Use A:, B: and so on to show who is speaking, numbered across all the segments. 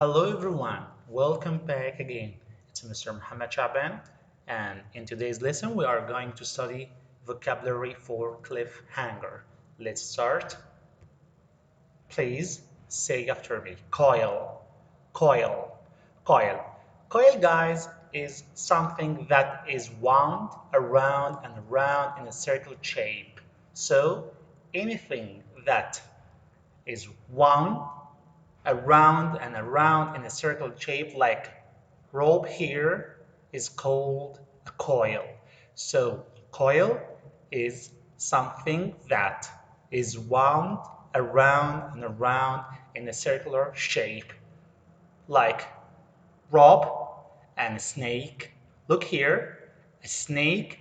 A: Hello everyone, welcome back again. It's Mr. Muhammad Shaban, and in today's lesson we are going to study vocabulary for cliffhanger. Let's start. Please say after me. Coil, coil, coil. Coil, guys, is something that is wound around and around in a circle shape. So anything that is wound around and around in a circle shape like rope here is called a coil. So coil is something that is wound around and around in a circular shape like rope and snake. Look here, a snake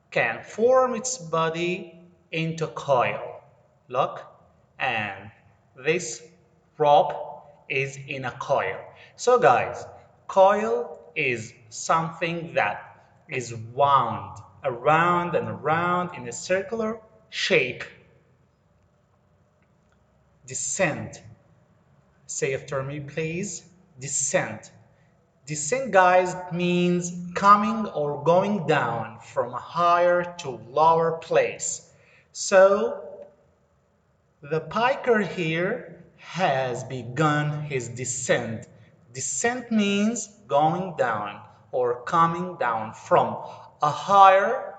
A: can form its body into coil. Look, and this rope is in a coil. So guys, coil is something that is wound around and around in a circular shape. Descent. Say after me, please. Descent. Descent, guys, means coming or going down from a higher to lower place. So the piker here has begun his descent. Descent means going down or coming down from a higher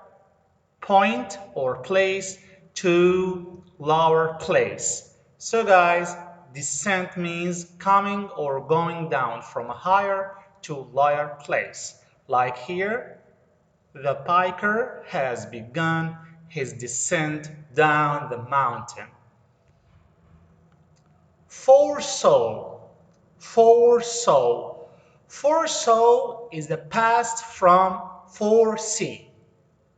A: point or place to lower place. So guys, descent means coming or going down from a higher to lower place. Like here, the piker has begun his descent down the mountain. Foresaw, foresaw. Foresaw is the past from foresee.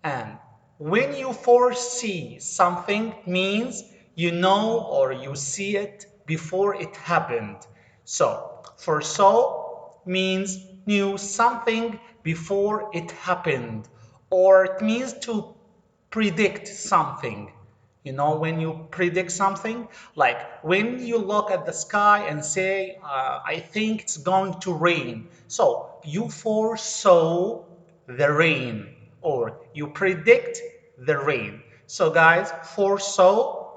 A: And when you foresee something means you know or you see it before it happened. So foresaw means knew something before it happened, or it means to predict something. You know, when you predict something, like when you look at the sky and say, I think it's going to rain. So you foresaw the rain or you predict the rain. So guys, foresaw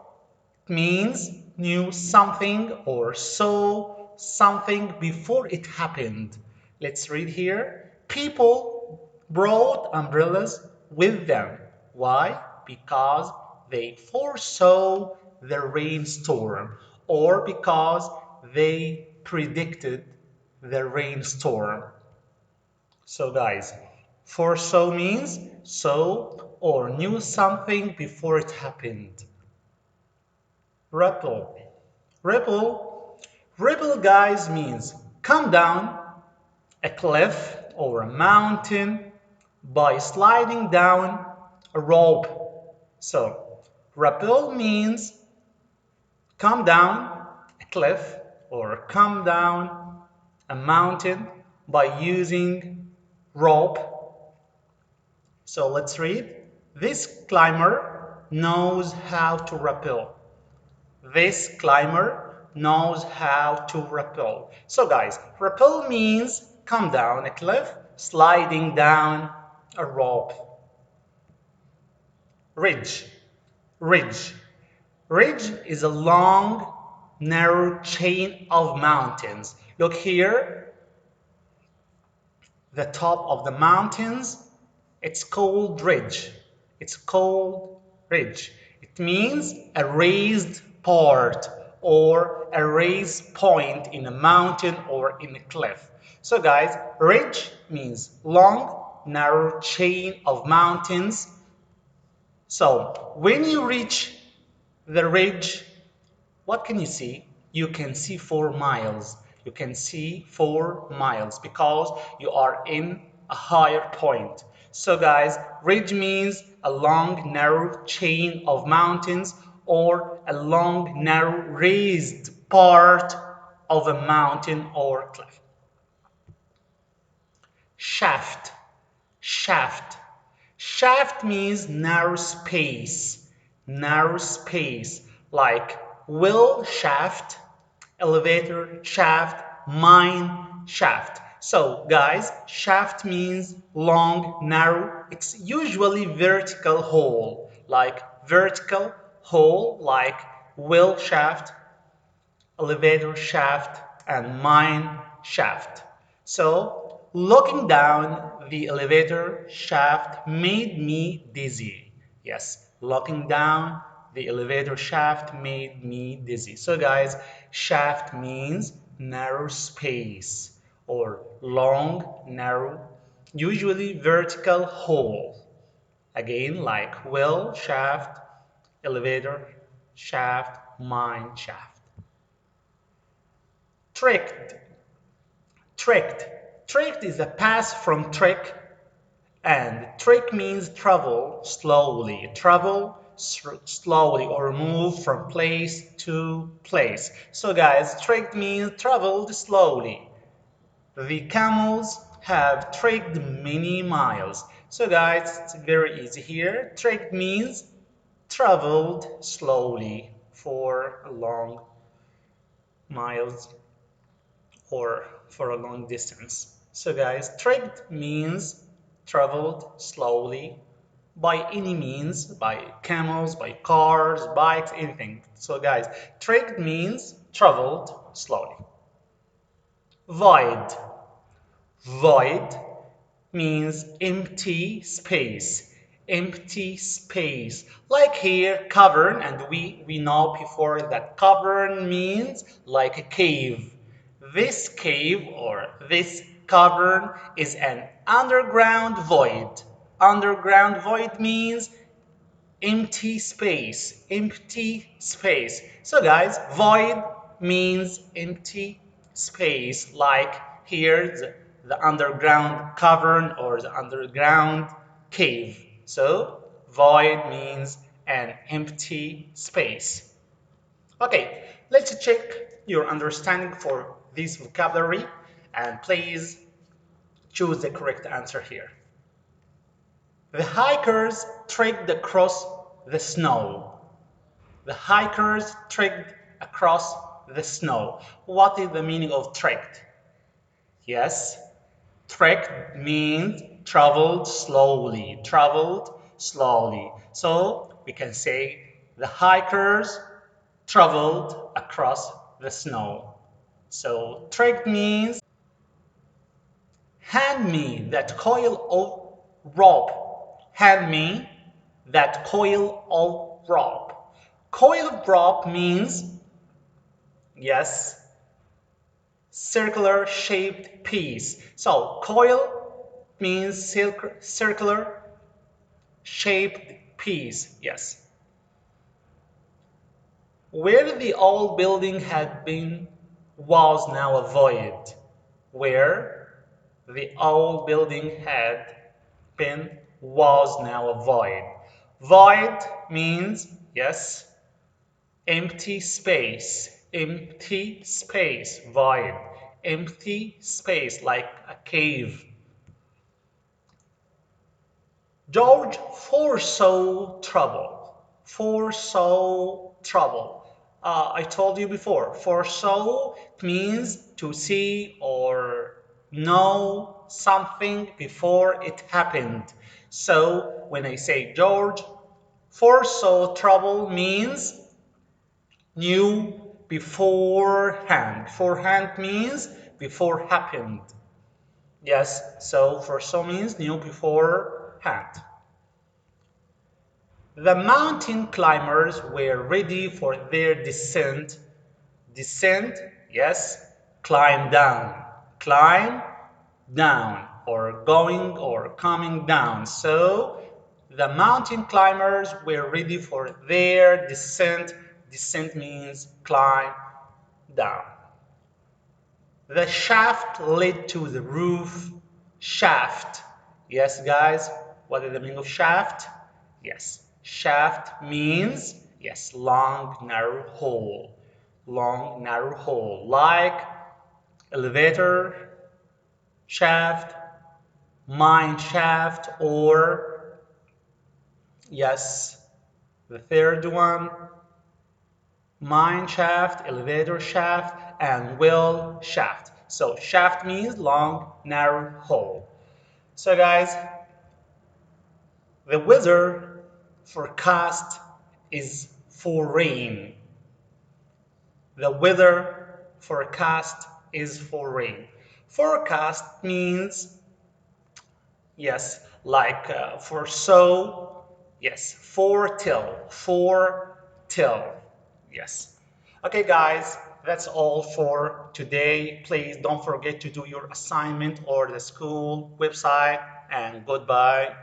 A: means knew something or saw something before it happened. Let's read here. People brought umbrellas with them. Why? Because they foresaw the rainstorm or because they predicted the rainstorm. So guys, foresaw means saw or knew something before it happened. Ripple. Ripple. Ripple, guys, means come down a cliff or a mountain by sliding down a rope. So, rappel means come down a cliff or come down a mountain by using rope. So let's read. This climber knows how to rappel. This climber knows how to rappel. So guys, rappel means come down a cliff, sliding down a rope. Ridge. Ridge. Ridge is a long, narrow chain of mountains. Look here, the top of the mountains, it's called ridge. It's called ridge. It means a raised part or a raised point in a mountain or in a cliff. So guys, ridge means long, narrow chain of mountains. So when you reach the ridge, what can you see? You can see 4 miles. You can see 4 miles because you are in a higher point. So guys, ridge means a long, narrow chain of mountains or a long, narrow, raised part of a mountain or cliff. Shaft. Shaft. Shaft means narrow space. Narrow space like wheel shaft, elevator shaft, mine shaft. So guys, shaft means long, narrow. It's usually vertical hole, like well shaft, elevator shaft, and mine shaft. So looking down the elevator shaft made me dizzy. Yes, looking down the elevator shaft made me dizzy. So guys, shaft means narrow space or long, narrow, usually vertical hole. Again, like well shaft, elevator shaft, mine shaft. Tricked. Tricked. Tricked is a past from trick, and trick means travel slowly. Travel slowly or move from place to place. So guys, tricked means traveled slowly. The camels have trekked many miles. So guys, it's very easy here. Trekked means traveled slowly for long miles or for a long distance. So guys, trekked means traveled slowly by any means, by camels, by cars, bikes, anything. So guys, trekked means traveled slowly. Void. Void means empty space. Empty space. Like here, cavern, and we know before that cavern means like a cave. This cave or this cavern is an underground void. Underground void means empty space, empty space. So guys, void means empty space, like here the underground cavern or the underground cave. So void means an empty space. Okay, let's check your understanding for this vocabulary, and please choose the correct answer here. The hikers trekked across the snow. The hikers trekked across the snow. What is the meaning of trekked? Yes, trekked means traveled slowly. Traveled slowly. So we can say the hikers traveled across the snow. So trekked means hand me that coil of rope. Hand me that coil of rope. Coil of rope means, yes, circular shaped piece. So coil means circular shaped piece. Yes. Where the old building had been was now a void. Where the old building had been was now a void. Void means, yes, empty space, void, empty space like a cave. George foresaw trouble. Foresaw trouble. I told you before, foresaw means to see or know something before it happened. So when I say George foresaw trouble means knew beforehand. Beforehand means before happened. Yes, so foresaw means knew beforehand. The mountain climbers were ready for their descent. Descent, yes, climb down. Climb down, or going or coming down. So the mountain climbers were ready for their descent. Descent means climb down. The shaft led to the roof. Shaft. Yes, guys, what is the meaning of shaft? Yes, shaft means, yes, long, narrow hole. Long, narrow hole. Like elevator shaft, mine shaft, or, yes, the third one, mine shaft, elevator shaft, and well shaft. So shaft means long, narrow hole. So guys, the weather forecast is for rain. The weather forecast is for rain. Forecast means, yes, like foresaw, yes, foretell, yes. Okay, guys, that's all for today. Please don't forget to do your assignment or the school website, and goodbye.